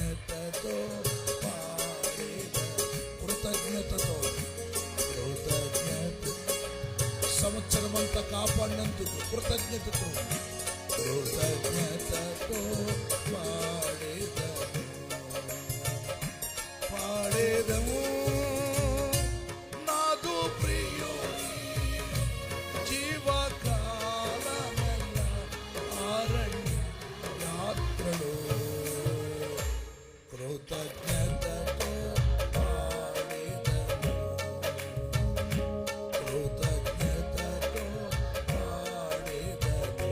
కృతజ్ఞతతో కృతజ్ఞతతో కృతజ్ఞత సంవత్సరం అంతా కాపాడినందుకు కృతజ్ఞతతో కృతజ్ఞతతో పాడేదము నాదు ప్రియుని జీవకాలమెల్ల అరణ్య యాత్రలో కృతజ్ఞతతో పాడేదము కృతజ్ఞతతో పాడేదము.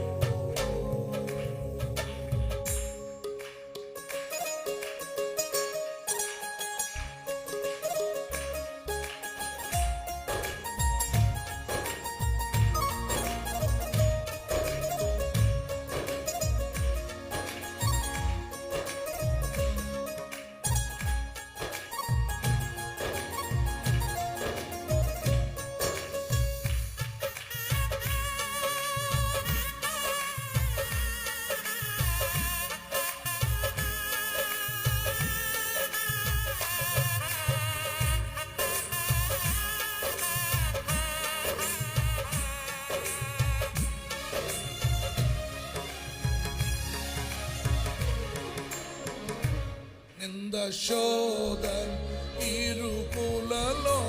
నింద శోధన ఇరుకులలో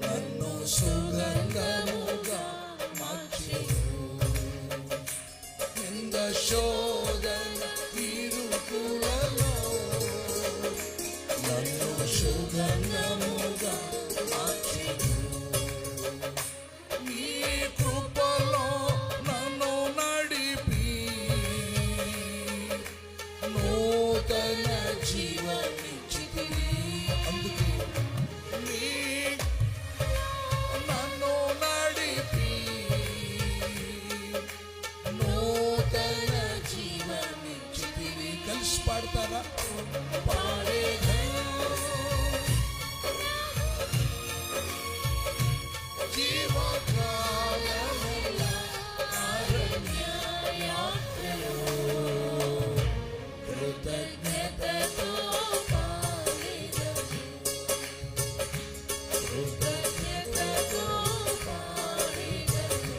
నన్ను సుగంధముగా మార్చెను. నింద శోధన ఇరుకులలో నన్ను సుగంధముగా మార్చెను. నీ కృపలో నన్ను నడిపి నూతన జీవనిచ్చితివి. అందుకే నీ నన్ను నడిపి నూతన జీవనిచ్చితివి. కలిసి పాడతారా? పాడేదా జీవకాలమెల్ల అరణ్య యాత్రలో కృతజ్ఞతతో పాడేదము కృతజ్ఞతతో పాడేదము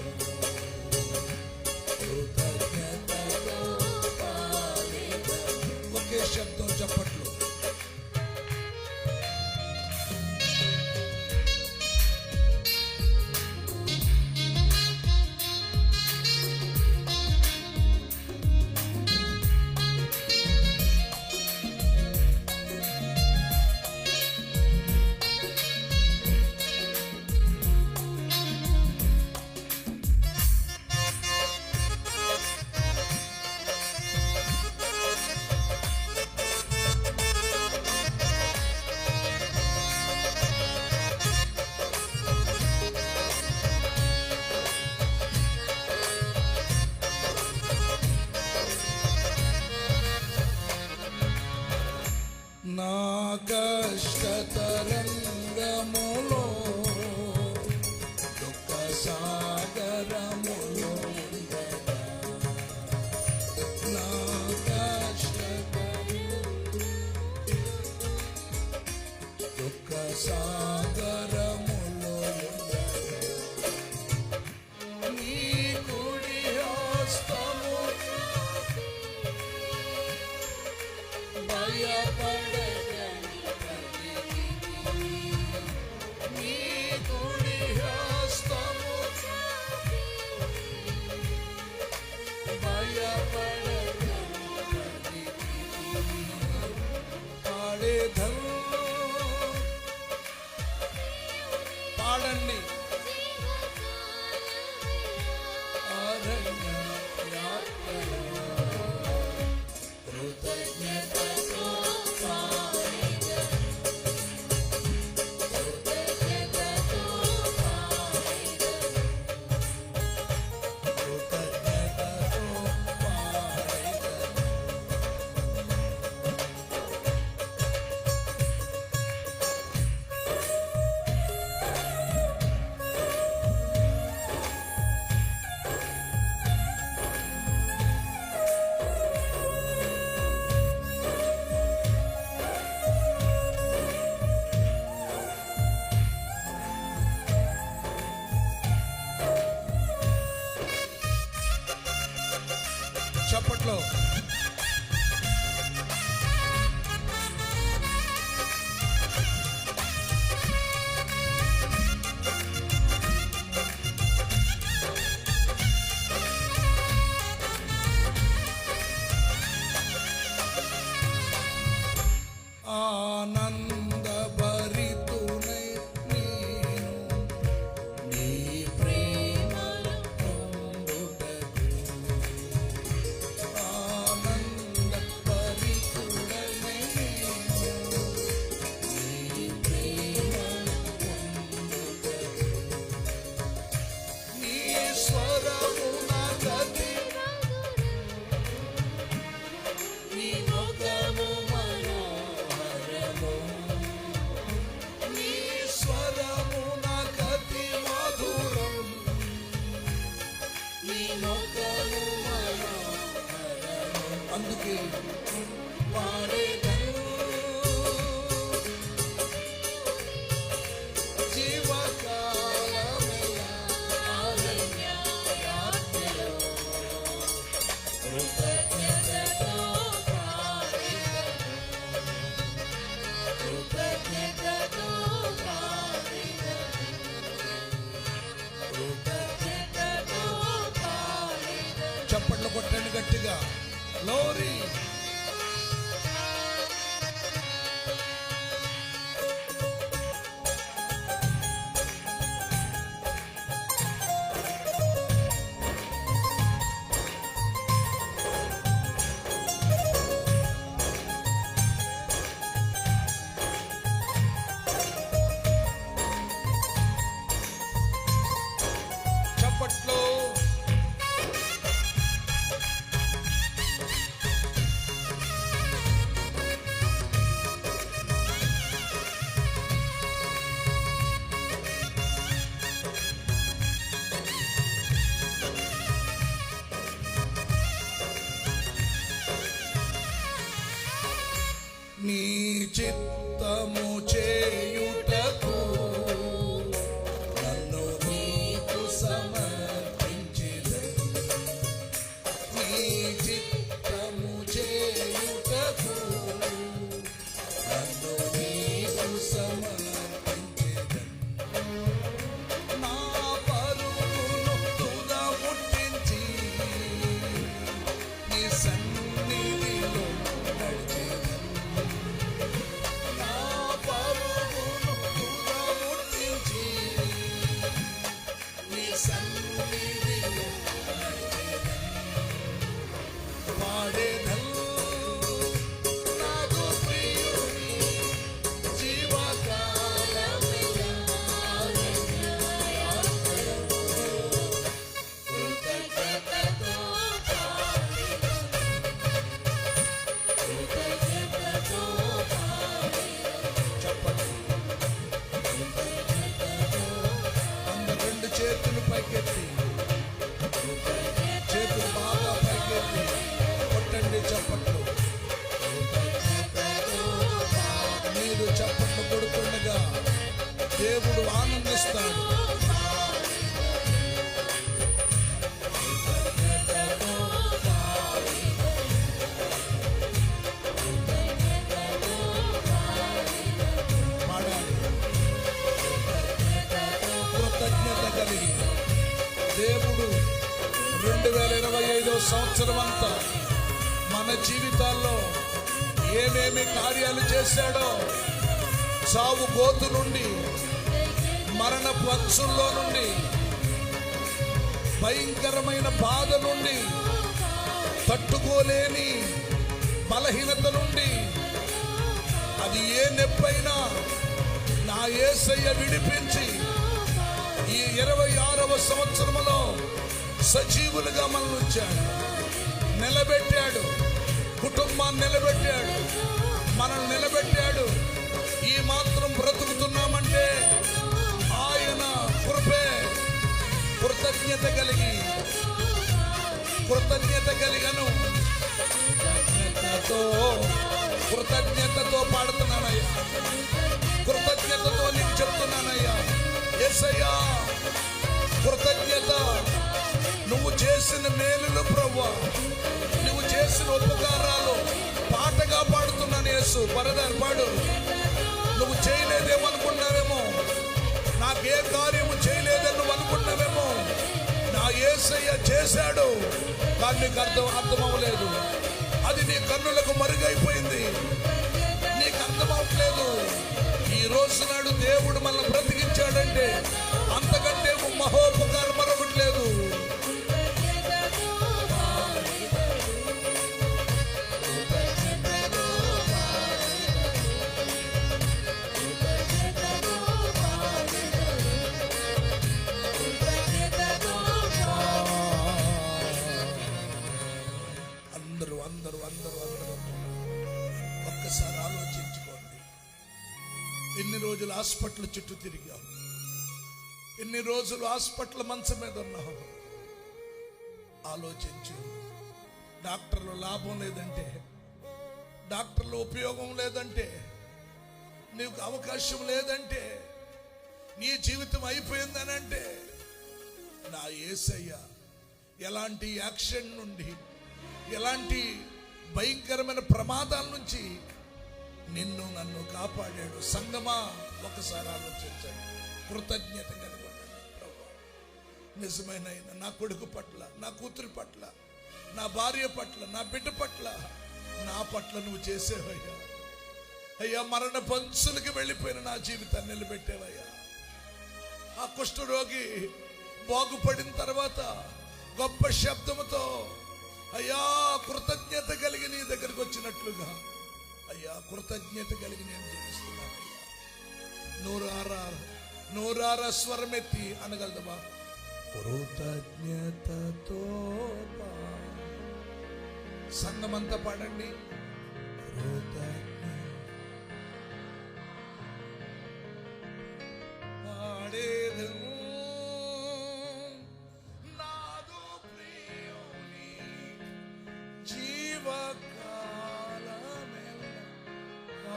కృతజ్ఞతతో పాడేదము. ఒకే శబ్దం చెప్పట్లు. నా కష్టతరంగములో దుఃఖ సాగరములో నా దుఃఖ సాగరములో నీ కుడి హస్తము భయపడగని నీ కుడి హస్తము భయపడగని పాడేదము. పాడండి. అరణ్య యాత్రలో కృతజ్ఞతతో పాడేదము కృతజ్ఞతతో పాడేదము కృతజ్ఞతతో పాడేదము. చప్పట్లు కొట్టండి గట్టిగా. గ్లోరీ. చప్పట్లు. నీ చిత్తము చేయుటకు నన్ను నీకు సమర్పించెదను. నీ చిత్తము చేయుటకు నన్ను నీకు సమర్పించెదను. నా పరుగును తుద ముట్టించి నీ సన్నిధిలో నడిచెదను. నా పరుగును తుద ముట్టించి నీ సన్నిధిలో నడిచెదను. పాడెదను నాకు ప్రియుని జీవకాలమిలా కృతజ్ఞతతో కృతజ్ఞతతో చెప్పండి. అందరు రెండు చేతులు పైకెత్తి, చేతులు బాగా పైకెత్తి కొట్టండి చప్పట్లు. మీరు చప్పట్లు కొడుతుండగా దేవుడు ఆనందిస్తాడు. పాడాలి. కృతజ్ఞత కలిగి దేవుడు 2025 సంవత్సరం అంతా మన జీవితాల్లో ఏమేమి కార్యాలు చేశాడో, సావు గోతు నుండి, మరణ పక్షుల్లో నుండి, భయంకరమైన బాధ నుండి, తట్టుకోలేని బలహీనత నుండి, అది ఏ నొప్పైనా నా యేసయ్య విడిపించి ఈ 26వ సంవత్సరంలో సజీవులుగా మనల్ని ఉంచాడు, నిలబెట్టాడు. కుటుంబాన్ని నిలబెట్టాడు, మనల్ని నిలబెట్టాడు. ఈ మాత్రం బ్రతుకుతున్నామంటే ఆయన కృపే. కృతజ్ఞత కలిగను. కృతజ్ఞతతో పాడుతున్నానయ్యా. కృతజ్ఞతతో నీకు చెప్తున్నానయ్యా. యేసయ్యా, కృతజ్ఞత. నువ్వు చేసిన మేలులు ప్రభువా, నువ్వు చేసిన ఉపకారాలు పాటగా పాడుతున్నాను. యేసు పరదారు పాడు. నువ్వు చేయలేదేమో అనుకున్నావేమో, నాకే కార్యము చేయలేదని నువ్వు అనుకున్నావేమో. నా యేసయ్య చేశాడు, కానీ నీకు అర్థమవ్వలేదు. అది నీ కన్నులకు మరుగైపోయింది, నీకు అర్థమవట్లేదు. ఈ రోజు నాడు దేవుడు మనల్ని బ్రతికించాడంటే అంతకంటే మహోపకారం మరొకటి లేదు. అందరూ ఒక్కసారి ఆలోచించుకోండి. ఎన్ని రోజులు హాస్పిటల్ చుట్టూ తిరిగావు, ఎన్ని రోజులు హాస్పిటల్ మంచం మీద ఉన్నావు. ఆలోచించు. డాక్టర్లు లాభం లేదంటే, డాక్టర్లు ఉపయోగం లేదంటే, నీకు అవకాశం లేదంటే, నీ జీవితం అయిపోయిందనంటే, నా యేసయ్య ఎలాంటి యాక్సిడెంట్ నుండి, ఎలాంటి భయంకరమైన ప్రమాదాల నుంచి నిన్ను నన్ను కాపాడాడు. సంగమా, ఒకసారి ఆలోచించండి. కృతజ్ఞత కలిగి ఉండండి. ప్రభువా, నిజమైన నా కొడుకు పట్ల, నా కూతురి పట్ల, నా భార్య పట్ల, నా బిడ్డ పట్ల, నా పట్ల నువ్వు చేసేవయ్యా. అయ్యా, మరణ పంచులకి వెళ్ళిపోయిన నా జీవితాన్ని నిలబెట్టేవయ్యా. ఆ కుష్ఠరోగి బాగుపడిన తర్వాత గొప్ప శబ్దముతో అయ్యా కృతజ్ఞత కలిగి నీ దగ్గరికి వచ్చినట్లుగా అయ్యా కృతజ్ఞత కలిగి నేను జీవిస్తున్నానయ్యా. నోరారా స్వరమెత్తి అనగలదమా? కృతజ్ఞతతో సంగమంతా పాడండి. పాడేదము నాదు ప్రియుని జీవకాలమెల్ల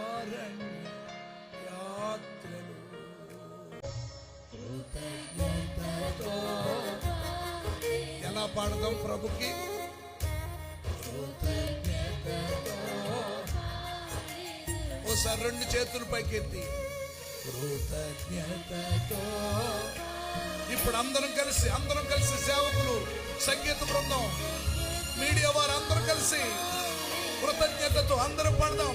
అరణ్య యాత్రలు. కృతజ్ఞతతో ఎలా పాడదాం ప్రభుకి? ఓసారి రెండు చేతులు పైకెత్తి కృతజ్ఞతతో. ఇప్పుడు అందరం కలిసి సేవకులు, సంగీత బృందం, మీడియా వారు అందరూ కలిసి కృతజ్ఞతతో అందరం పాడదాం.